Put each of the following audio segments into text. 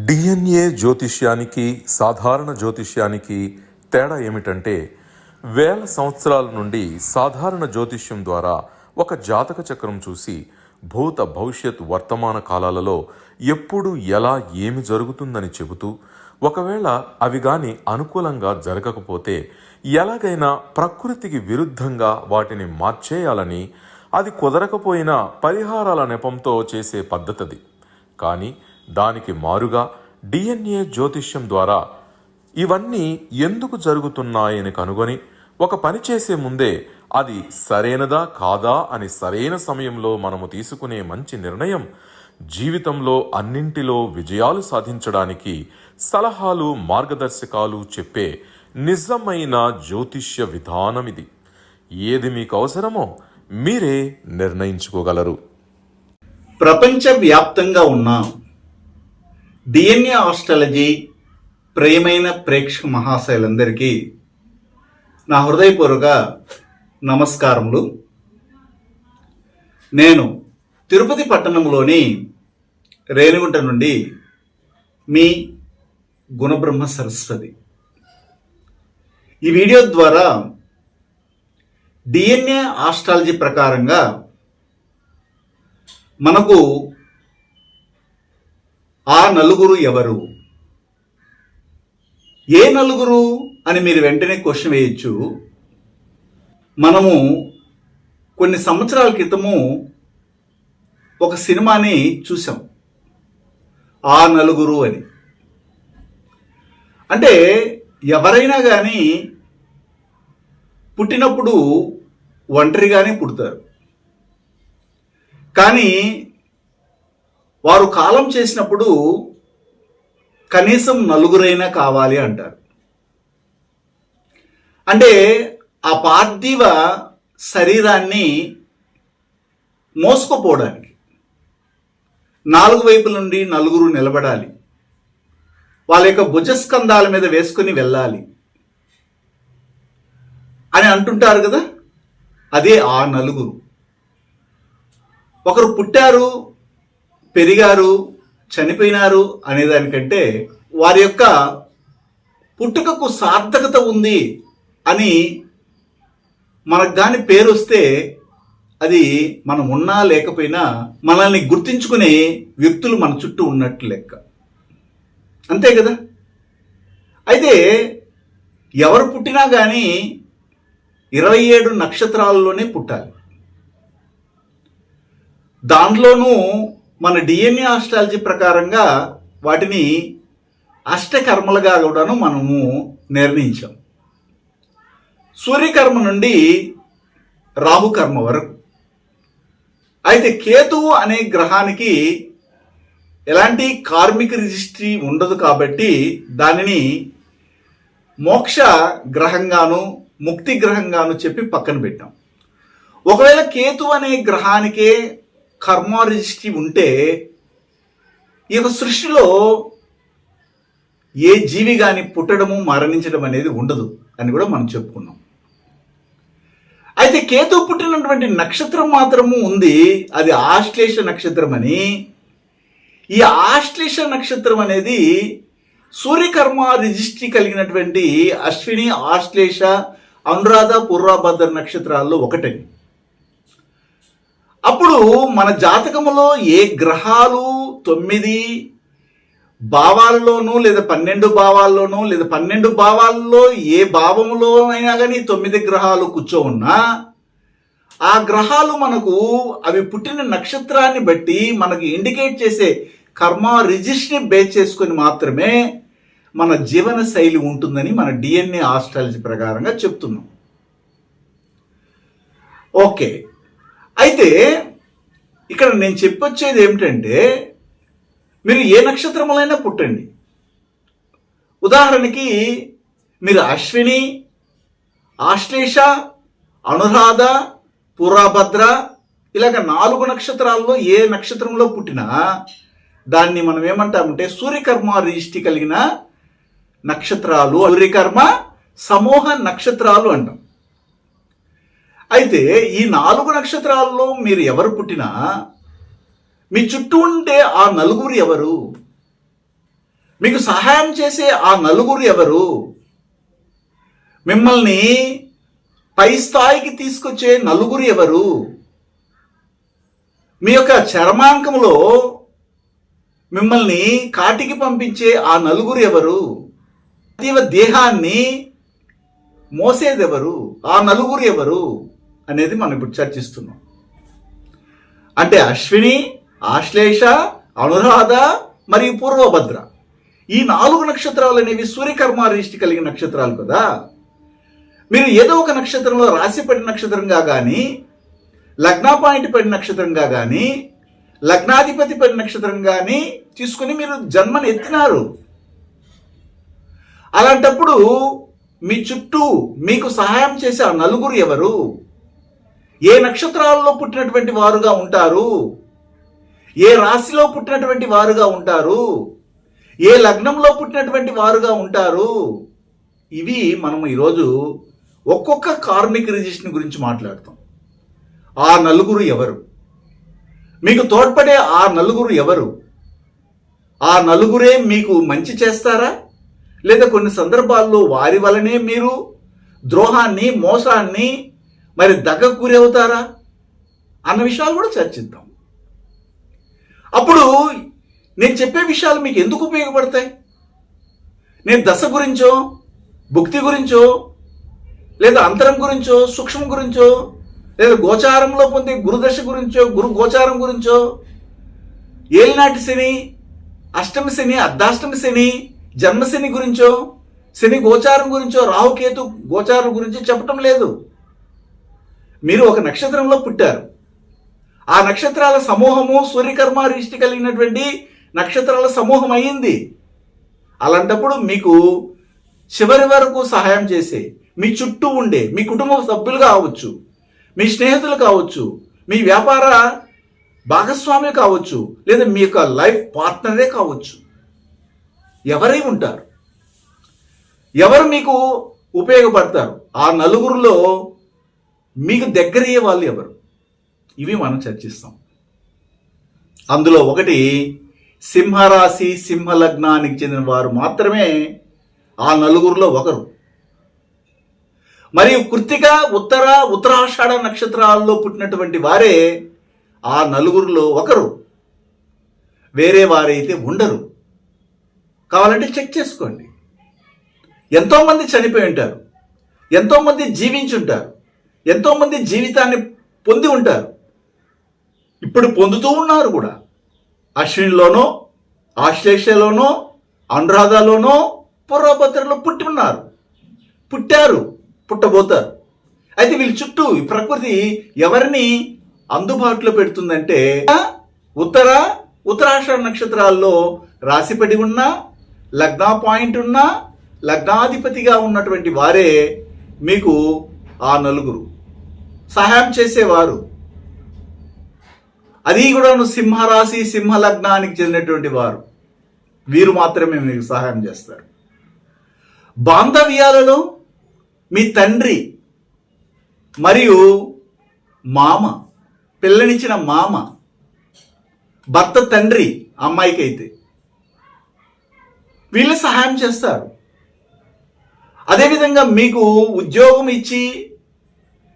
DNA జ్యోతిష్యానికి సాధారణ జ్యోతిష్యానికి తేడా ఏమిటంటే, వేల సంవత్సరాల నుండి సాధారణ జ్యోతిష్యం ద్వారా ఒక జాతక చక్రం చూసి భూత భవిష్యత్ వర్తమాన కాలాలలో ఎప్పుడు ఎలా ఏమి జరుగుతుందని చెబుతూ, ఒకవేళ అవి గాని అనుకూలంగా జరగకపోతే ఎలాగైనా ప్రకృతికి విరుద్ధంగా వాటిని మార్చేయాలని, అది కుదరకపోయినా పరిహారాల నెపంతో చేసే పద్ధతిది. కానీ దానికి మారుగా డిఎన్ఏ జ్యోతిష్యం ద్వారా ఇవన్నీ ఎందుకు జరుగుతున్నాయని కనుగొని ఒక పని చేసే ముందే అది సరైనదా కాదా అని సరైన సమయంలో మనము తీసుకునే మంచి నిర్ణయం జీవితంలో అన్నింటిలో విజయాలు సాధించడానికి సలహాలు మార్గదర్శకాలు చెప్పే నిజమైన జ్యోతిష్య విధానం ఇది. ఏది మీకు అవసరమో మీరే నిర్ణయించుకోగలరు. ప్రపంచవ్యాప్తంగా ఉన్న డిఎన్ఏ ఆస్ట్రాలజీ ప్రియమైన ప్రేక్షక మహాశయులందరికీ నా హృదయపూర్వక నమస్కారములు. నేను తిరుపతి పట్టణంలోని రేణిగుంట నుండి మీ గుణబ్రహ్మ సరస్వతి. ఈ వీడియో ద్వారా డిఎన్ఏ ఆస్ట్రాలజీ ప్రకారంగా మనకు ఆ నలుగురు ఎవరు, ఏ నలుగురు అని మీరు వెంటనే క్వశ్చన్ వేయచ్చు. మనము కొన్ని సంవత్సరాల క్రితము ఒక సినిమాని చూసాం, ఆ నలుగురు అని. అంటే ఎవరైనా కానీ పుట్టినప్పుడు ఒంటరిగానే పుడతారు, కానీ వారు కాలం చేసినప్పుడు కనీసం నలుగురైనా కావాలి అంటారు. అంటే ఆ పార్థివ శరీరాన్ని మోసుకుపోవడానికి నాలుగు వైపుల నుండి నలుగురు నిలబడాలి, వాళ్ళ యొక్క భుజస్కంధాల మీద వేసుకుని వెళ్ళాలి అని అంటుంటారు కదా. అదే ఆ నలుగురు. ఒకరు పుట్టారు, పెరిగారు, చనిపోయినారు అనేదానికంటే వారి యొక్క పుట్టుకకు సార్థకత ఉంది అని మనకు కానీ పేరు వస్తే అది మనం ఉన్నా లేకపోయినా మనల్ని గుర్తించుకునే వ్యక్తులు మన చుట్టూ ఉన్నట్టు లెక్క, అంతే కదా. అయితే ఎవరు పుట్టినా కానీ 27 నక్షత్రాలలోనే పుట్టాలి. దాంట్లోనూ మన డిఎన్ఏ ఆస్ట్రాలజీ ప్రకారంగా వాటిని అష్టకర్మలుగా కూడాను మనము నిర్ణయించాం. సూర్యకర్మ నుండి రాహుకర్మ వరకు. అయితే కేతువు అనే గ్రహానికి ఎలాంటి కార్మిక రిజిస్ట్రీ ఉండదు కాబట్టి దానిని మోక్ష గ్రహంగాను ముక్తి గ్రహంగాను చెప్పి పక్కన పెట్టాం. ఒకవేళ కేతు అనే గ్రహానికే కర్మ రిజిస్ట్రీ ఉంటే ఈ యొక్క సృష్టిలో ఏ జీవి కానీ పుట్టడము మరణించడం అనేది ఉండదు అని కూడా మనం చెప్పుకున్నాం. అయితే కేతు పుట్టినటువంటి నక్షత్రం మాత్రము ఉంది, అది ఆశ్లేష నక్షత్రం అని. ఈ ఆశ్లేష నక్షత్రం అనేది సూర్యకర్మ రిజిస్ట్రీ కలిగినటువంటి అశ్విని, ఆశ్లేష, అనురాధ, పూర్వభద్ర నక్షత్రాల్లో ఒకటని. అప్పుడు మన జాతకములో ఏ గ్రహాలు 9 భావాల్లోనూ లేదా 12 భావాల్లోనూ లేదా 12 భావాల్లో ఏ భావములో అయినా కానీ 9 గ్రహాలు కూర్చో ఉన్నా ఆ గ్రహాలు మనకు అవి పుట్టిన నక్షత్రాన్ని బట్టి మనకి ఇండికేట్ చేసే కర్మ రిజిస్ట్రీని బేస్ చేసుకొని మాత్రమే మన జీవన శైలి ఉంటుందని మన డిఎన్ఏ ఆస్ట్రాలజీ ప్రకారంగా చెప్తున్నాం. ఓకే, అయితే ఇక్కడ నేను చెప్పొచ్చేది ఏమిటంటే, మీరు ఏ నక్షత్రములైనా పుట్టండి. ఉదాహరణకి మీరు అశ్విని, ఆశ్లేష, అనురాధ, పూర్వభద్ర ఇలాగ 4 నక్షత్రాల్లో ఏ నక్షత్రంలో పుట్టినా దాన్ని మనం ఏమంటామంటే సూర్యకర్మ రిజిస్ట్రీ కలిగిన నక్షత్రాలు, సూర్యకర్మ సమూహ నక్షత్రాలు అంటాం. అయితే ఈ 4 నక్షత్రాల్లో మీరు ఎవరు పుట్టినా మీ చుట్టూ ఉండే ఆ నలుగురు ఎవరు? మీకు సహాయం చేసే ఆ నలుగురు ఎవరు? మిమ్మల్ని పై స్థాయికి తీసుకొచ్చే నలుగురు ఎవరు? మీ యొక్క చర్మాంకంలో మిమ్మల్ని కాటికి పంపించే ఆ నలుగురు ఎవరు? దేహాన్ని మోసేదెవరు? ఆ నలుగురు ఎవరు అనేది మనం ఇప్పుడు చర్చిస్తున్నాం. అంటే అశ్విని, ఆశ్లేష, అనురాధ మరియు పూర్వభద్ర, ఈ 4 నక్షత్రాలు అనేవి సూర్యకర్మ రిష్టి కలిగిన నక్షత్రాలు కదా. మీరు ఏదో ఒక నక్షత్రంలో రాశి పడిన నక్షత్రంగా కానీ, లగ్న పాయింట్ పడిన నక్షత్రంగా కానీ, లగ్నాధిపతి పడిన నక్షత్రం కానీ తీసుకుని మీరు జన్మను ఎత్తినారు. అలాంటప్పుడు మీ చుట్టూ మీకు సహాయం చేసే ఆ నలుగురు ఎవరు? ఏ నక్షత్రాల్లో పుట్టినటువంటి వారుగా ఉంటారు? ఏ రాశిలో పుట్టినటువంటి వారుగా ఉంటారు? ఏ లగ్నంలో పుట్టినటువంటి వారుగా ఉంటారు? ఇవి మనం ఈరోజు ఒక్కొక్క కార్మిక రిజిస్ట్రేషన్ గురించి మాట్లాడతాం. ఆ నలుగురు ఎవరు? మీకు తోడ్పడే ఆ నలుగురు ఎవరు? ఆ నలుగురే మీకు మంచి చేస్తారా, లేదా కొన్ని సందర్భాల్లో వారి వలనే మీరు ద్రోహాన్ని, మోసాన్ని, మరి దగ్గకు గురి అవుతారా అన్న విషయాలు కూడా చర్చిద్దాం. అప్పుడు నేను చెప్పే విషయాలు మీకు ఎందుకు ఉపయోగపడతాయి? నేను దశ గురించో, భుక్తి గురించో, లేదా అంతరం గురించో, సూక్ష్మం గురించో, లేదా గోచారంలో పొందే గురుదశ గురించో, గురు గోచారం గురించో, ఏలినాటి శని, అష్టమి శని, అర్ధాష్టమి శని, జన్మశని గురించో, శని గోచారం గురించో, రాహుకేతు గోచారం గురించో చెప్పటం లేదు. మీరు ఒక నక్షత్రంలో పుట్టారు. ఆ నక్షత్రాల సమూహము సూర్యకర్మ రిష్టి కలిగినటువంటి నక్షత్రాల సమూహం అయ్యింది. అలాంటప్పుడు మీకు చివరి వరకు సహాయం చేసే మీ చుట్టూ ఉండే మీ కుటుంబ సభ్యులు కావచ్చు, మీ స్నేహితులు కావచ్చు, మీ వ్యాపార భాగస్వామి కావచ్చు, లేదా మీ యొక్క లైఫ్ పార్ట్నరే కావచ్చు, ఎవరై ఉంటారు? ఎవరు మీకు ఉపయోగపడతారు? ఆ నలుగురిలో మీకు దగ్గరయ్యే వాళ్ళు ఎవరు? ఇవి మనం చర్చిస్తాం. అందులో ఒకటి సింహరాశి, సింహలగ్నానికి చెందిన వారు మాత్రమే ఆ నలుగురిలో ఒకరు. మరియు కృత్తిక, ఉత్తరాషాఢ నక్షత్రాల్లో పుట్టినటువంటి వారే ఆ నలుగురిలో ఒకరు. వేరే వారైతే ఉండరు. కావాలంటే చెక్ చేసుకోండి. ఎంతోమంది చనిపోయి ఉంటారు, ఎంతోమంది జీవించుంటారు, ఎంతోమంది జీవితాన్ని పొంది ఉంటారు, ఇప్పుడు పొందుతూ ఉన్నారు కూడా. అశ్వినిలోనో, ఆశ్లేషలోనో, అనురాధలోనో, పూర్వభద్రలో పుట్టి ఉన్నారు, పుట్టారు, పుట్టబోతారు. అయితే వీళ్ళ చుట్టూ ఈ ప్రకృతి ఎవరిని అందుబాటులో పెడుతుందంటే ఉత్తరాషాఢ నక్షత్రాల్లో రాశిపడి ఉన్న, లగ్న పాయింట్ ఉన్న, లగ్నాధిపతిగా ఉన్నటువంటి వారే మీకు ఆ నలుగురు సహాయం చేసేవారు. అది కూడా సింహరాశి, సింహలగ్నానికి చెందినటువంటి వారు. వీరు మాత్రమే మీకు సహాయం చేస్తారు. బాంధవ్యాలలో మీ తండ్రి మరియు మామ, పిల్లనిచ్చిన మామ, భర్త తండ్రి అమ్మాయికి అయితే వీళ్ళు సహాయం చేస్తారు. అదేవిధంగా మీకు ఉద్యోగం ఇచ్చి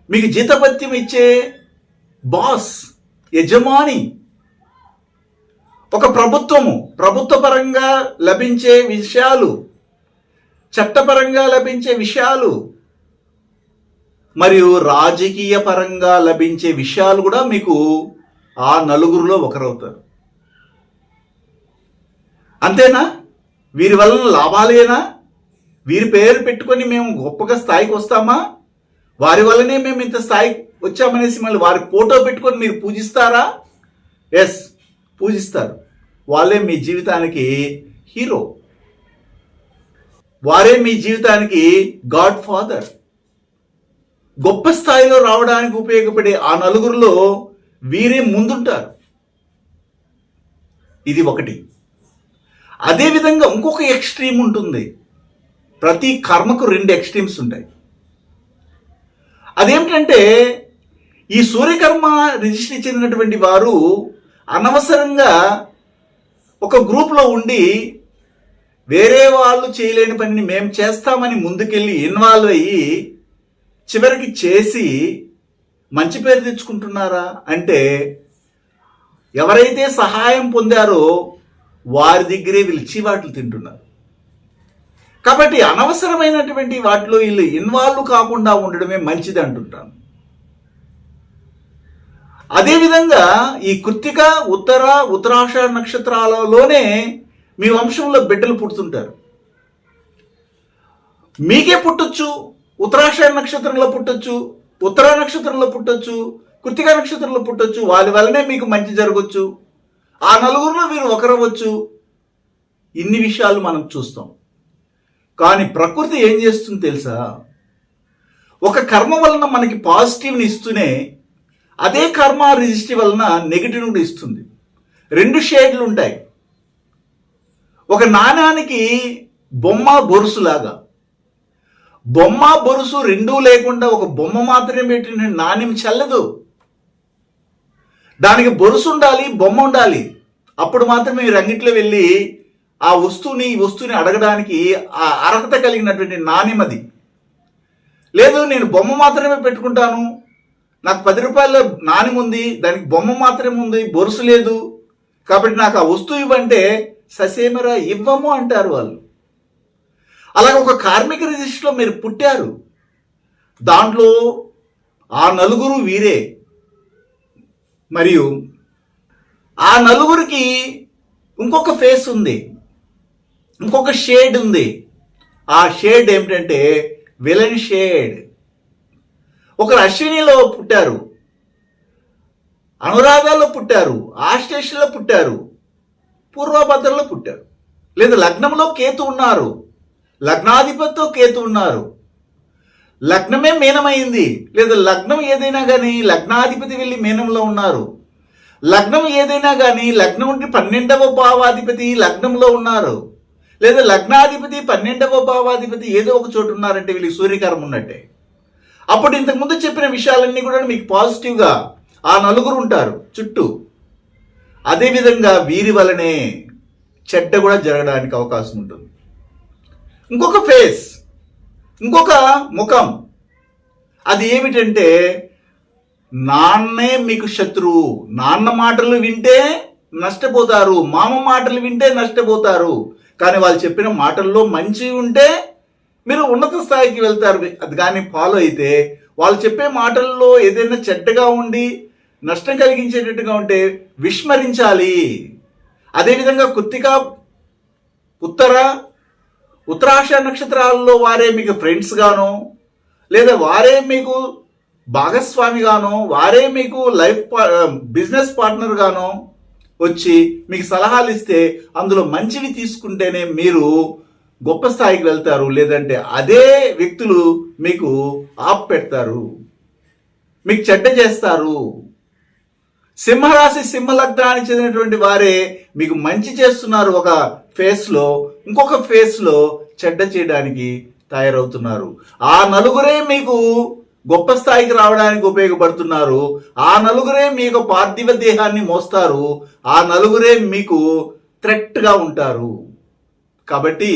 మీకు జీతభత్యం ఇచ్చే బాస్, యజమాని, ఒక ప్రభుత్వ పరంగా లభించే విషయాలు, చట్టపరంగా లభించే విషయాలు, మరియు రాజకీయ పరంగా లభించే విషయాలు కూడా మీకు ఆ నలుగురిలో ఒకరవుతారు. అంతేనా? వీరి వలన లాభాలేనా? వీరి పేరు పెట్టుకొని మేము గొప్పగా స్థాయికి వస్తామా? వారి వల్లనే మేము ఇంత స్థాయికి వచ్చామనేసి మళ్ళీ వారి ఫోటో పెట్టుకొని మీరు పూజిస్తారా? ఎస్, పూజిస్తారు. వాళ్ళే మీ జీవితానికి హీరో, వారే మీ జీవితానికి గాడ్ ఫాదర్. గొప్ప స్థాయిలో రావడానికి ఉపయోగపడే ఆ నలుగురిలో వీరే ముందుంటారు. ఇది ఒకటి. అదేవిధంగా ఇంకొక ఎక్స్ట్రీమ్ ఉంటుంది. ప్రతి కర్మకు 2 ఎక్స్ట్రీమ్స్ ఉంటాయి. అదేమిటంటే ఈ సూర్యకర్మ రిజిస్ట్రీ చెందినటువంటి వారు అనవసరంగా ఒక గ్రూప్లో ఉండి వేరే వాళ్ళు చేయలేని పనిని మేము చేస్తామని ముందుకెళ్ళి ఇన్వాల్వ్ అయ్యి చివరికి చేసి మంచి పేరు తెచ్చుకుంటున్నారా అంటే ఎవరైతే సహాయం పొందారో వారి దగ్గరే వీళ్ళు చీవాట్లు తింటున్నారు. కాబట్టి అనవసరమైనటువంటి వాటిలో వీళ్ళు ఇన్వాల్వ్ కాకుండా ఉండడమే మంచిది అంటుంటాను. అదేవిధంగా ఈ కృత్తిక, ఉత్తర, ఉత్తరాషాఢ నక్షత్రాలలోనే మీ వంశంలో బిడ్డలు పుడుతుంటారు. మీకే పుట్టొచ్చు, ఉత్తరాషాఢ నక్షత్రంలో పుట్టొచ్చు, ఉత్తర నక్షత్రంలో పుట్టొచ్చు, కృత్తిక నక్షత్రంలో పుట్టొచ్చు. వాళ్ళ వల్లనే మీకు మంచి జరగచ్చు. ఆ నలుగురిలో మీరు ఒకరవచ్చు. ఇన్ని విషయాలు మనం చూస్తాం. కానీ ప్రకృతి ఏం చేస్తుంది తెలుసా? ఒక కర్మ వలన మనకి పాజిటివ్ని ఇస్తూనే అదే కర్మ రిజిస్ట్రీ వలన నెగిటివ్ కూడా ఇస్తుంది. 2 షేడ్లు ఉంటాయి. ఒక నాణానికి బొమ్మ బొరుసులాగా. బొమ్మ బొరుసు రెండూ లేకుండా ఒక బొమ్మ మాత్రమే పెట్టిన నాణ్యం చెల్లదు. దానికి బొరుసు ఉండాలి, బొమ్మ ఉండాలి. అప్పుడు మాత్రమే మీరు అంగిట్లో వెళ్ళి ఆ ఈ వస్తువుని అడగడానికి ఆ అర్హత కలిగినటువంటి నాణ్యం అది. లేదు, నేను బొమ్మ మాత్రమే పెట్టుకుంటాను, నాకు 10 రూపాయల నాణ్యం ఉంది, దానికి బొమ్మ మాత్రమే ఉంది, బొరుసు లేదు, కాబట్టి నాకు ఆ వస్తువు ఇవ్వంటే ససేమరా ఇవ్వము అంటారు వాళ్ళు. అలాగే ఒక కార్మిక రిజిస్టర్లో మీరు పుట్టారు, దాంట్లో ఆ నలుగురు వీరే. మరియు ఆ నలుగురికి ఇంకొక ఫేస్ ఉంది, ఇంకొక షేడ్ ఉంది. ఆ షేడ్ ఏమిటంటే విలన్ షేడ్. ఒకరు అశ్వినిలో పుట్టారు, అనురాధాలో పుట్టారు, ఆశ్లేషలో పుట్టారు, పూర్వభద్రలో పుట్టారు. లేదా లగ్నంలో కేతు ఉన్నారు, లగ్నాధిపతితో కేతు ఉన్నారు, లగ్నమే మీనమైంది. లేదా లగ్నం ఏదైనా కానీ లగ్నాధిపతి వెళ్ళి మీనంలో ఉన్నారు. లగ్నం ఏదైనా కానీ లగ్నం ఉండి 12వ భావాధిపతి లగ్నంలో ఉన్నారు. లేదా లగ్నాధిపతి 12వ భావాధిపతి ఏదో ఒక చోటు ఉన్నారంటే వీళ్ళకి సూర్యకరం ఉన్నట్టే. అప్పుడు ఇంతకుముందు చెప్పిన విషయాలన్నీ కూడా మీకు పాజిటివ్గా ఆ నలుగురు ఉంటారు చుట్టూ. అదేవిధంగా వీరి వలనే చెడ్డ కూడా జరగడానికి అవకాశం ఉంటుంది. ఇంకొక ఫేస్, ఇంకొక ముఖం. అది ఏమిటంటే నాన్నే మీకు శత్రువు. నాన్న మాటలు వింటే నష్టపోతారు, మామ మాటలు వింటే నష్టపోతారు. కానీ వాళ్ళు చెప్పిన మాటల్లో మంచి ఉంటే మీరు ఉన్నత స్థాయికి వెళ్తారు. అది కానీ ఫాలో అయితే, వాళ్ళు చెప్పే మాటల్లో ఏదైనా చెడ్డగా ఉండి నష్టం కలిగించేటట్టుగా ఉంటే విస్మరించాలి. అదేవిధంగా కృత్తిక, ఉత్తరాషాఢ నక్షత్రాలలో వారే మీకు ఫ్రెండ్స్ గానో, లేదా వారే మీకు భాగస్వామి గానో, వారే మీకు బిజినెస్ పార్ట్నర్ గానో వచ్చి మీకు సలహాలు ఇస్తే అందులో మంచివి తీసుకుంటేనే మీరు గొప్ప స్థాయికి వెళ్తారు. లేదంటే అదే వ్యక్తులు మీకు ఆప్ పెడతారు, మీకు చెడ్డ చేస్తారు. సింహరాశి, సింహలగ్నానికి చెందినటువంటి వారే మీకు మంచి చేస్తున్నారు ఒక ఫేస్లో, ఇంకొక ఫేస్లో చెడ్డ చేయడానికి తయారవుతున్నారు. ఆ నలుగురే మీకు గొప్ప స్థాయికి రావడానికి ఉపయోగపడుతున్నారు. ఆ నలుగురే మీకు పార్థివ దేహాన్ని మోస్తారు. ఆ నలుగురే మీకు థ్రెట్గా ఉంటారు. కాబట్టి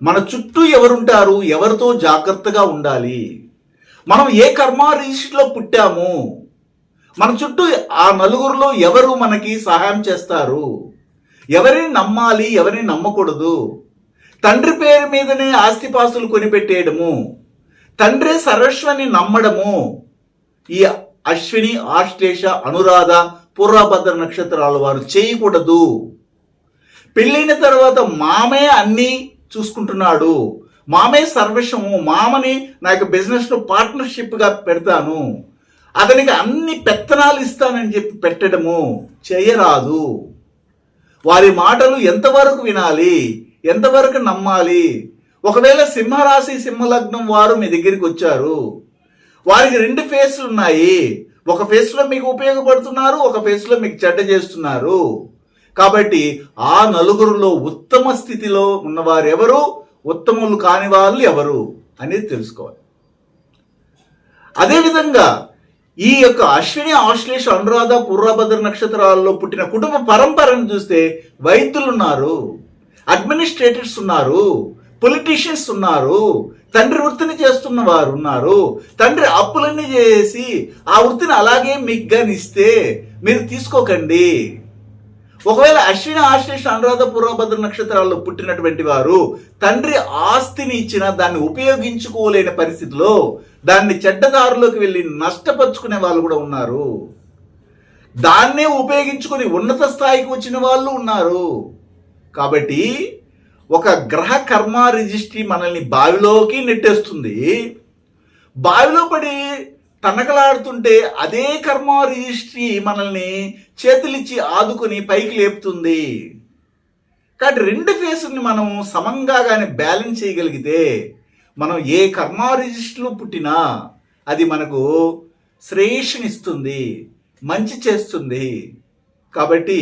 మన చుట్టూ ఎవరుంటారు, ఎవరితో జాగ్రత్తగా ఉండాలి. మనం ఏ కర్మ రిజిస్టర్లో పుట్టాము, మన చుట్టూ ఆ నలుగురిలో ఎవరు మనకి సహాయం చేస్తారు, ఎవరిని నమ్మాలి, ఎవరిని నమ్మకూడదు. తండ్రి పేరు మీదనే ఆస్తిపాస్తులు కొనిపెట్టేయడము, తండ్రి సర్వస్వాన్ని నమ్మడము ఈ అశ్విని, ఆశ్లేష, అనురాధ, పూర్వభద్ర నక్షత్రాల వారు చేయకూడదు. పెళ్ళైన తర్వాత మామే అన్నీ చూసుకుంటున్నాడు, మామే సర్వస్వము, మామని నా యొక్క బిజినెస్లో పార్ట్నర్షిప్గా పెడతాను, అతనికి అన్ని పెత్తనాలు ఇస్తానని చెప్పి పెట్టడము చేయరాదు. వారి మాటలు ఎంతవరకు వినాలి, ఎంతవరకు నమ్మాలి. ఒకవేళ సింహరాశి, సింహలగ్నం వారు మీ దగ్గరికి వచ్చారు, వారికి 2 ఫేస్లు ఉన్నాయి. ఒక ఫేస్లో మీకు ఉపయోగపడుతున్నారు, ఒక ఫేస్లో మీకు చెడ్డ చేస్తున్నారు. కాబట్టి ఆ నలుగురులో ఉత్తమ స్థితిలో ఉన్నవారు ఎవరు, ఉత్తములు కాని వాళ్ళు ఎవరు అనేది తెలుసుకోవాలి. అదేవిధంగా ఈ యొక్క అశ్విని, ఆశ్లేష, అనురాధ, పూర్వభద్ర నక్షత్రాల్లో పుట్టిన కుటుంబ పరంపరను చూస్తే వైద్యులు ఉన్నారు, అడ్మినిస్ట్రేటర్స్ ఉన్నారు, పొలిటీషియన్స్ ఉన్నారు, తండ్రి వృత్తిని చేస్తున్న వారు ఉన్నారు. తండ్రి అప్పులన్నీ చేసి ఆ వృత్తిని అలాగే మీకు గాని ఇస్తే మీరు తీసుకోకండి. ఒకవేళ అశ్విని ఆశ్లేష అనురాధ పూర్వభద్ర నక్షత్రాల్లో పుట్టినటువంటి వారు తండ్రి ఆస్తిని ఇచ్చినా దాన్ని ఉపయోగించుకోలేని పరిస్థితిలో దాన్ని చెడ్డదారులోకి వెళ్ళి నష్టపరుచుకునే వాళ్ళు కూడా ఉన్నారు. దాన్నే ఉపయోగించుకొని ఉన్నత స్థాయికి వచ్చిన వాళ్ళు ఉన్నారు. కాబట్టి ఒక గ్రహ కర్మ రిజిస్ట్రీ మనల్ని బావిలోకి నెట్టేస్తుంది. బావిలో పడి తనకలాడుతుంటే అదే కర్మ రిజిస్ట్రీ మనల్ని చేతులిచ్చి ఆదుకొని పైకి లేపుతుంది. కాబట్టి రెండు ఫేసుల్ని మనం సమంగా కానీ బ్యాలెన్స్ చేయగలిగితే మనం ఏ కర్మ రిజిస్ట్రీలో పుట్టినా అది మనకు శ్రేయస్సునిస్తుంది, మంచి చేస్తుంది. కాబట్టి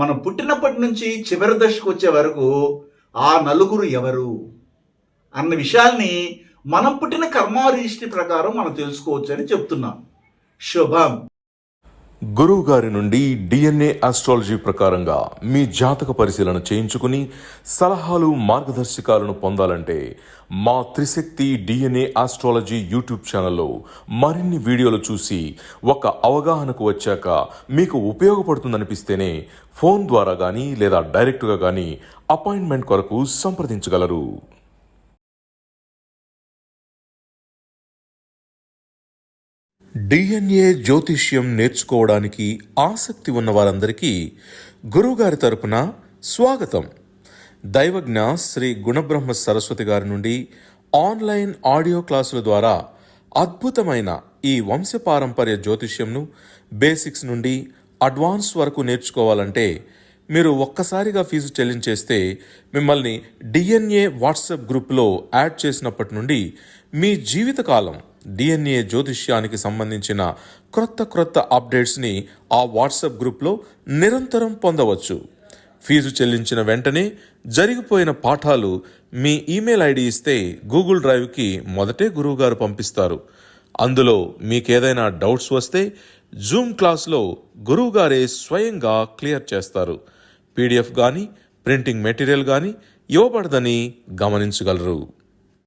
మనం పుట్టినప్పటి నుంచి చివరి దశకు వచ్చే వరకు ఆ నలుగురు ఎవరు అన్న విషయాల్ని మనం పుట్టిన కర్మ రిజిస్ట్రీ ప్రకారం మనం తెలుసుకోవచ్చు అని చెప్తున్నాం. శుభం. గురువు గారి నుండి డిఎన్ఏ ఆస్ట్రాలజీ ప్రకారంగా మీ జాతక పరిశీలన చేయించుకుని సలహాలు మార్గదర్శకాలను పొందాలంటే మా త్రిశక్తి డిఎన్ఏ ఆస్ట్రాలజీ యూట్యూబ్ ఛానల్లో మరిన్ని వీడియోలు చూసి ఒక అవగాహనకు వచ్చాక మీకు ఉపయోగపడుతుందనిపిస్తేనే ఫోన్ ద్వారా కానీ లేదా డైరెక్ట్గా కానీ అపాయింట్మెంట్ కొరకు సంప్రదించగలరు. డిఎన్ఏ జ్యోతిష్యం నేర్చుకోవడానికి ఆసక్తి ఉన్న వారందరికీ గురువుగారి తరపున స్వాగతం. దైవజ్ఞ శ్రీ గుణబ్రహ్మ సరస్వతి గారి నుండి ఆన్లైన్ ఆడియో క్లాసుల ద్వారా అద్భుతమైన ఈ వంశపారంపర్య జ్యోతిష్యంను బేసిక్స్ నుండి అడ్వాన్స్ వరకు నేర్చుకోవాలంటే మీరు ఒక్కసారిగా ఫీజు చెల్లించేస్తే మిమ్మల్ని డిఎన్ఏ వాట్సాప్ గ్రూప్లో యాడ్ చేసినప్పటి నుండి మీ జీవితకాలం డిఎన్ఏ జ్యోతిష్యానికి సంబంధించిన క్రొత్త అప్డేట్స్ని ఆ వాట్సాప్ గ్రూప్లో నిరంతరం పొందవచ్చు. ఫీజు చెల్లించిన వెంటనే జరిగిపోయిన పాఠాలు మీ ఈమెయిల్ ఐడి ఇస్తే గూగుల్ డ్రైవ్కి మొదటే గురువుగారు పంపిస్తారు. అందులో మీకేదైనా డౌట్స్ వస్తే జూమ్ క్లాస్లో గురువుగారే స్వయంగా క్లియర్ చేస్తారు. పీడిఎఫ్ కానీ ప్రింటింగ్ మెటీరియల్ కానీ ఇవ్వబడదని గమనించగలరు.